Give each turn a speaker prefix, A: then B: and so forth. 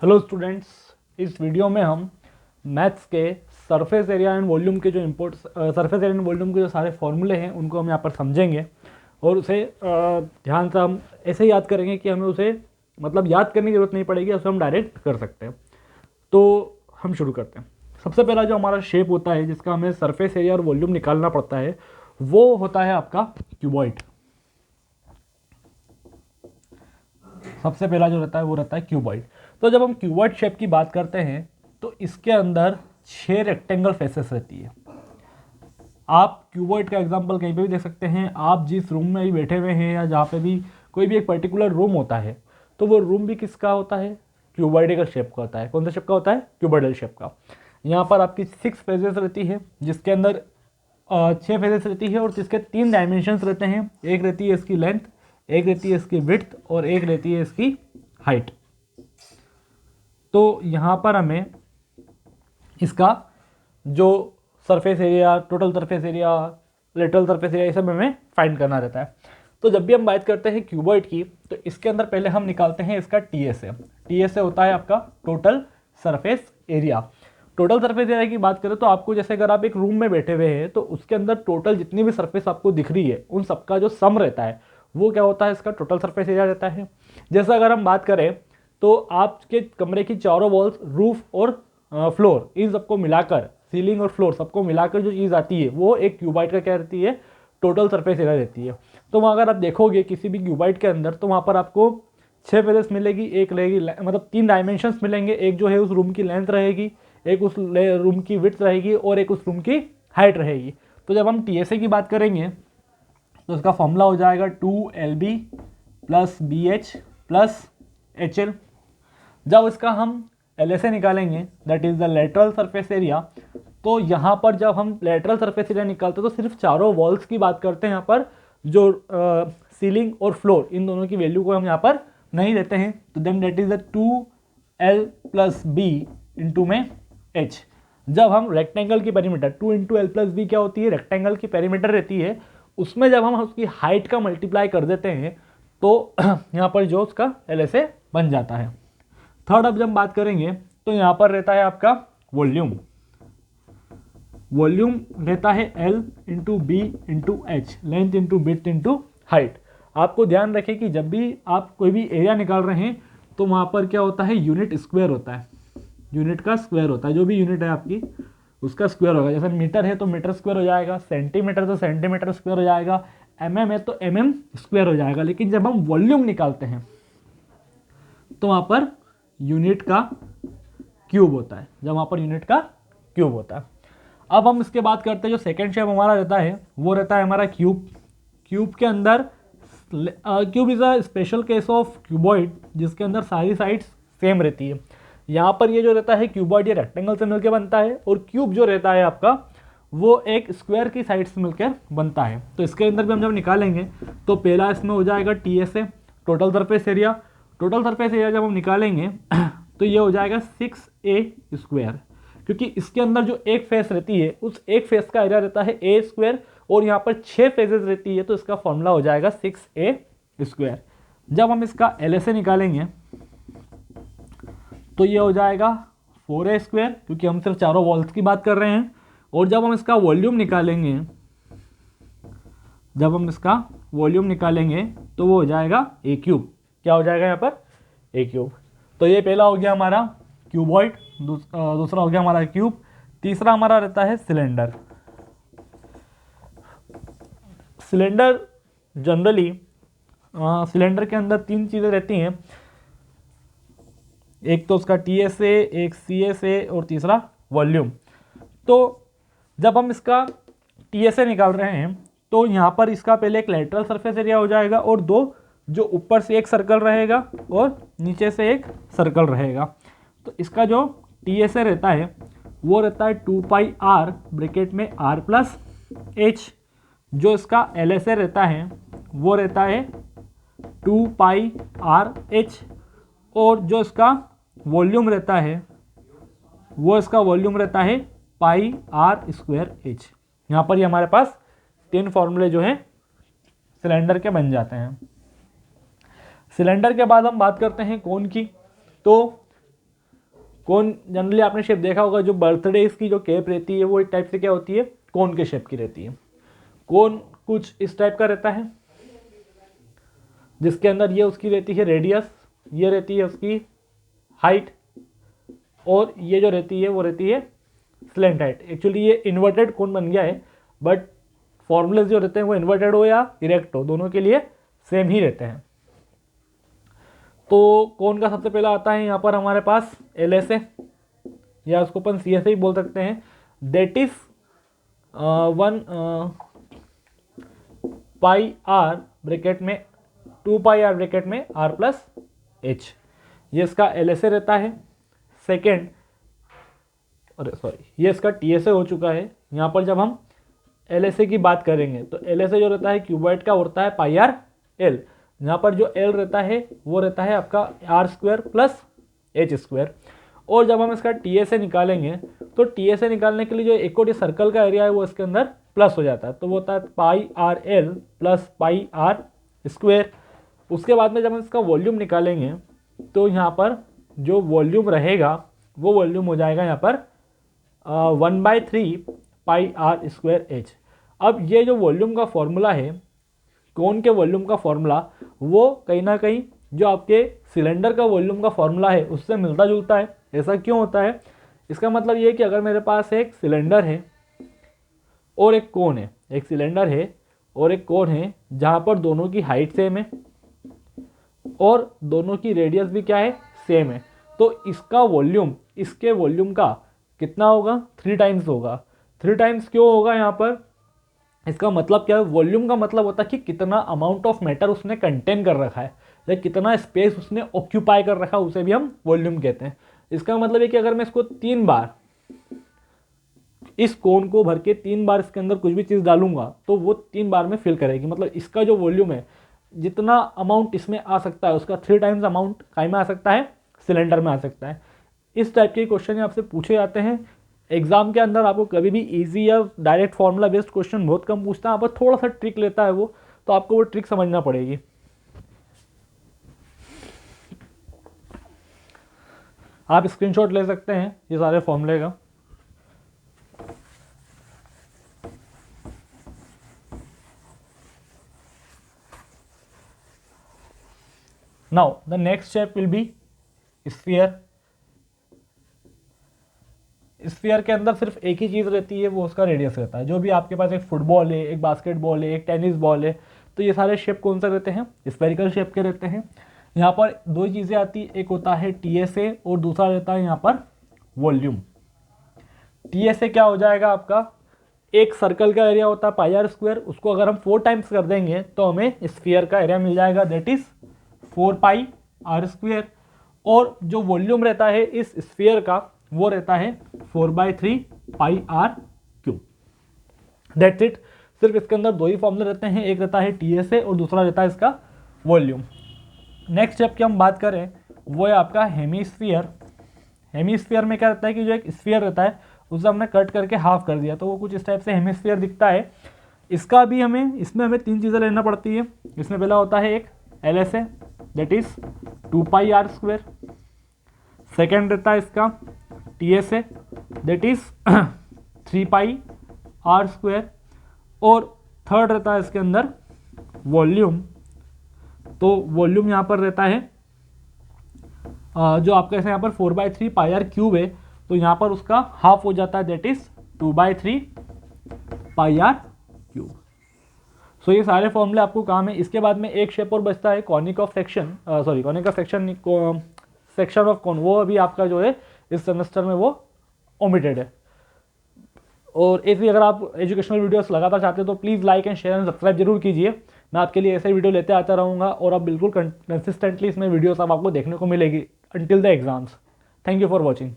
A: Hello students, इस video में हम मैथ्स के सरफेस एरिया एंड वॉल्यूम के जो सरफेस एरिया एंड वॉल्यूम के जो सारे फॉर्मूले हैं उनको हम यहाँ पर समझेंगे और उसे ध्यान से हम ऐसे याद करेंगे कि हमें उसे मतलब याद करने की जरूरत नहीं पड़ेगी, उसे हम डायरेक्ट कर सकते हैं। तो हम शुरू करते हैं। सबसे पहला जो हमारा शेप होता है जिसका हमें सरफेस एरिया और वॉल्यूम निकालना पड़ता है वो होता है आपका क्यूबॉइड। सबसे पहला जो रहता है वो रहता है क्यूबॉइड। तो जब हम क्यूबॉइड शेप की बात करते हैं तो इसके अंदर 6 रेक्टेंगल फेसेस रहती है। आप क्यूबॉइड का एग्जांपल कहीं पे भी देख सकते हैं। आप जिस रूम में भी बैठे हुए हैं या जहाँ पे भी कोई भी एक पर्टिकुलर रूम होता है तो वो रूम भी किसका होता है? क्यूबॉइडल शेप का होता है। कौन सा शेप का होता है? क्यूबॉइडल शेप का। यहाँ पर आपकी 6 फेजेस रहती है जिसके अंदर 6 फेजेस रहती है और जिसके 3 डायमेंशंस रहते हैं। एक रहती है इसकी लेंथ, एक रहती है इसकी विड्थ और एक रहती है इसकी हाइट। तो यहाँ पर हमें इसका जो surface area, total surface area, lateral surface area, ये सब हमें फाइंड करना रहता है। तो जब भी हम बात करते हैं क्यूबॉइड की तो इसके अंदर पहले हम निकालते हैं इसका टीएसए। टीएसए होता है आपका total surface area. Total surface area की बात करें तो आपको जैसे अगर आप एक रूम में बैठे हुए हैं तो उसके अंदर टोटल जितनी भी सरफेस आपको दिख रही है उन सबका जो सम रहता है वो क्या होता है? इसका टोटल सरफेस एरिया रहता है। जैसे अगर हम बात करें तो आपके कमरे की चारों वॉल्स, रूफ और फ्लोर, इन सबको मिलाकर, सीलिंग और फ्लोर सबको मिलाकर जो चीज़ आती है वो एक क्यूबाइड का क्या रहती है? टोटल सरफेस एरिया रहती है। तो वहाँ अगर आप देखोगे किसी भी क्यूबाइड के अंदर तो वहाँ पर आपको 6 फेजेस मिलेगी, एक रहेगी मतलब 3 डायमेंशंस मिलेंगे। एक जो है उस रूम की लेंथ रहेगी, एक उस रूम की विड्थ रहेगी और एक उस रूम की हाइट रहेगी। तो जब हम टीएसए की बात करेंगे तो इसका फॉर्मूला हो जाएगा 2LB plus BH plus HL। जब इसका हम LSA निकालेंगे, that is the lateral surface area, तो यहाँ पर जब हम लेटरल सरफेस एरिया निकालते हैं तो सिर्फ चारों वॉल्स की बात करते हैं। यहाँ पर जो सीलिंग और फ्लोर, इन दोनों की वैल्यू को हम यहाँ पर नहीं देते हैं। तो then that is the 2L plus B into में H। जब हम रेक्टेंगल की perimeter 2 into L plus B क्या होती है? रेक्टेंगल की पेरीमीटर रहती है। उसमें जब हम उसकी हाइट का मल्टीप्लाई कर देते हैं तो यहाँ पर जो उसका LSA बन जाता है। थर्ड अब जब हम बात करेंगे तो यहाँ पर रहता है आपका वॉल्यूम। वॉल्यूम रहता है L into B into H, length into width into height. आपको ध्यान रखें कि जब भी आप कोई भी एरिया निकाल रहे हैं तो वहाँ पर क्या होता है? यूनिट स्क्वायर होता है। यूनिट का स्क्वायर होता है। जो भी यूनिट है आपकी उसका स्क्वायर होगा। जैसे मीटर है तो मीटर स्क्वायर हो जाएगा, सेंटीमीटर तो सेंटीमीटर स्क्वायर हो जाएगा, mm है तो mm स्क्वायर हो जाएगा। लेकिन जब हम वॉल्यूम निकालते हैं तो वहाँ पर यूनिट का क्यूब होता है। जब वहाँ पर यूनिट का क्यूब होता है। अब हम इसके बात करते हैं जो सेकेंड शेप हमारा रहता है वो रहता है हमारा क्यूब। क्यूब के अंदर cube is a special case of cuboid जिसके अंदर सारी साइड्स सेम रहती है। यहाँ पर ये जो रहता है क्यूबॉइड ये रेक्टेंगल से मिलकर बनता है और क्यूब जो रहता है आपका वो एक स्क्वायर की साइड से मिलकर बनता है। तो इसके अंदर भी हम जब निकालेंगे तो पहला इसमें हो जाएगा TSA, total surface area. Total surface area जब हम निकालेंगे तो ये हो जाएगा 6A स्क्वायर, क्योंकि इसके अंदर जो एक फेस रहती है उस एक फेस का एरिया रहता है A स्क्वायर और यहाँ पर 6 फेजेस रहती है तो इसका फॉर्मूला हो जाएगा 6A स्क्वायर। जब हम इसका LSA निकालेंगे तो ये हो जाएगा 4A स्क्वायर, क्योंकि हम सिर्फ चारों वॉल्स की बात कर रहे हैं। और जब हम इसका वॉल्यूम निकालेंगे, जब हम इसका वॉल्यूम निकालेंगे तो वो हो जाएगा A क्यूब। क्या हो जाएगा यहाँ पर? A cube. तो ये पहला हो गया हमारा क्यूबॉइड, दूसरा हो गया हमारा क्यूब, तीसरा हमारा रहता है सिलेंडर। सिलेंडर जनरली सिलेंडर के अंदर 3 चीज़ें रहती हैं। एक तो उसका TSA, एक CSA और तीसरा वॉल्यूम। तो जब हम इसका TSA निकाल रहे हैं तो यहाँ पर इसका पहले एक लेटरल सरफेस एरिया हो जाएगा और दो जो ऊपर से एक सर्कल रहेगा और नीचे से एक सर्कल रहेगा। तो इसका जो TSA रहता है वो रहता है 2πr ब्रैकेट में r प्लस h। जो इसका LSA रहता है वो रहता है 2πrh और जो इसका वॉल्यूम रहता है वो इसका वॉल्यूम रहता है πr²h। यहाँ पर ये हमारे पास 3 फॉर्मूले जो हैं सिलेंडर के बन जाते हैं। सिलेंडर के बाद हम बात करते हैं कोन की। तो कोन जनरली आपने शेप देखा होगा, जो बर्थडे की जो केप रहती है वो एक टाइप से क्या होती है, कोन के शेप की रहती है। कोन कुछ इस टाइप का रहता है, जिसके अंदर ये उसकी रहती है रेडियस, ये रहती है उसकी हाइट, और ये जो रहती है वो रहती है स्लेंट हाइट। एक्चुअली ये इन्वर्टेड कोन बन गया है, बट फॉर्मूले जो रहते हैं वो इन्वर्टेड हो या इरेक्ट हो, दोनों के लिए सेम ही रहते हैं। तो कोन का सबसे पहला आता है यहाँ पर हमारे पास LSA, या उसको अपन CSA ही बोल सकते हैं। That is 1 pi R bracket में 2 पाई आर ब्रैकेट में R प्लस H, ये इसका LSA रहता है। सेकेंड, अरे सॉरी, ये इसका TSA हो चुका है। यहाँ पर जब हम LSA की बात करेंगे तो LSA जो रहता है क्यूबॉइड का होता है पाई आर एल। यहाँ पर जो L रहता है वो रहता है आपका R² प्लस H²। और जब हम इसका TSA निकालेंगे तो TSA निकालने के लिए जो एक कोटी सर्कल का एरिया है वो इसके अंदर प्लस हो जाता है, तो वो होता है pi r l plus pi r square. उसके बाद में जब हम इसका वॉल्यूम निकालेंगे तो यहाँ पर जो वॉल्यूम रहेगा वो वॉल्यूम हो जाएगा यहाँ पर 1/3 पाई आर स्क्वेयर एच। अब ये जो वॉल्यूम का फॉर्मूला है, कोन के वॉल्यूम का फॉर्मूला, वो कहीं ना कहीं जो आपके सिलेंडर का वॉल्यूम का फॉर्मूला है उससे मिलता जुलता है। ऐसा क्यों होता है? इसका मतलब ये है कि अगर मेरे पास एक सिलेंडर है और एक कोन है, एक सिलेंडर है और एक कोन है जहाँ पर दोनों की हाइट सेम है और दोनों की रेडियस भी क्या है, सेम है, तो इसका वॉल्यूम इसके वॉल्यूम का कितना होगा, 3 टाइम्स होगा। 3 टाइम्स क्यों होगा यहाँ पर? इसका मतलब क्या है? वॉल्यूम का मतलब होता है कि कितना अमाउंट ऑफ मैटर उसने कंटेन कर रखा है या कितना स्पेस उसने ऑक्यूपाई कर रखा है, उसे भी हम वॉल्यूम कहते हैं। इसका मतलब है कि अगर मैं इसको 3 बार, इस कोन को भर के 3 बार इसके अंदर कुछ भी चीज़ डालूंगा तो वो 3 बार में फिल करेगी। मतलब इसका जो वॉल्यूम है, जितना अमाउंट इसमें आ सकता है उसका 3 टाइम्स अमाउंट काय में आ सकता है, सिलेंडर में आ सकता है। इस टाइप के क्वेश्चन आपसे पूछे जाते हैं एग्जाम के अंदर। आपको कभी भी इजी या डायरेक्ट फॉर्मूला बेस्ड क्वेश्चन बहुत कम पूछता है, आप थोड़ा सा ट्रिक लेता है वो, तो आपको वो ट्रिक समझना पड़ेगी। आप स्क्रीनशॉट ले सकते हैं ये सारे फॉर्मूले का। Now the next step will be sphere. Sphere के अंदर सिर्फ एक ही चीज़ रहती है, वो उसका रेडियस रहता है। जो भी आपके पास एक फुटबॉल है, एक बास्केटबॉल है, एक टेनिस बॉल है, तो ये सारे शेप कौन सा रहते हैं, स्फेरिकल शेप के रहते हैं। यहाँ पर 2 चीज़ें आती है, एक होता है TSA और दूसरा रहता है यहाँ पर वॉल्यूम। TSA क्या हो जाएगा आपका, एक सर्कल का एरिया होता है पाई आर स्क्वायर, उसको अगर हम 4 टाइम्स कर देंगे तो हमें स्फीयर का एरिया मिल जाएगा, that is 4 pi R square. और जो वॉल्यूम रहता है इस स्फीयर का वो रहता है 4/3 पाई आर क्यूब। That's it. सिर्फ इसके अंदर 2 ही फॉर्मूले रहते हैं, एक रहता है TSA और दूसरा रहता है इसका वॉल्यूम। नेक्स्ट स्टेप की हम बात करें वो है आपका हेमीस्फीयर। हेमीस्फीयर में क्या रहता है कि जो एक स्फीयर रहता है उसे हमने कट करके हाफ कर दिया तो वो कुछ इस टाइप से हेमीस्फीयर दिखता है। इसका भी इसमें हमें 3 चीज़ें लेना पड़ती है। इसमें पहला होता है एक LSA, that is 2 pi R square. Second रहता है इसका TSA, that is 3 pi R square. और थर्ड रहता है इसके अंदर वॉल्यूम। तो वॉल्यूम यहाँ पर रहता है जो आपका ऐसे यहाँ पर 4/3 पाई आर क्यूब है, तो यहाँ पर उसका हाफ हो जाता है, that is 2/3 pi r cube. So ये सारे फॉर्मूले आपको काम है। इसके बाद में एक शेप और बचता है conic of section, conic of section, section of cone, वो अभी आपका जो है इस सेमेस्टर में वो ओमिटेड है। और ऐसी अगर आप एजुकेशनल वीडियोस लगातार चाहते हो तो please like and share and subscribe जरूर कीजिए। मैं आपके लिए ऐसे वीडियो लेते आता रहूँगा और आप बिल्कुल कंसिस्टेंटली इसमें वीडियोस आपको देखने को मिलेगी until the exams. Thank you for watching.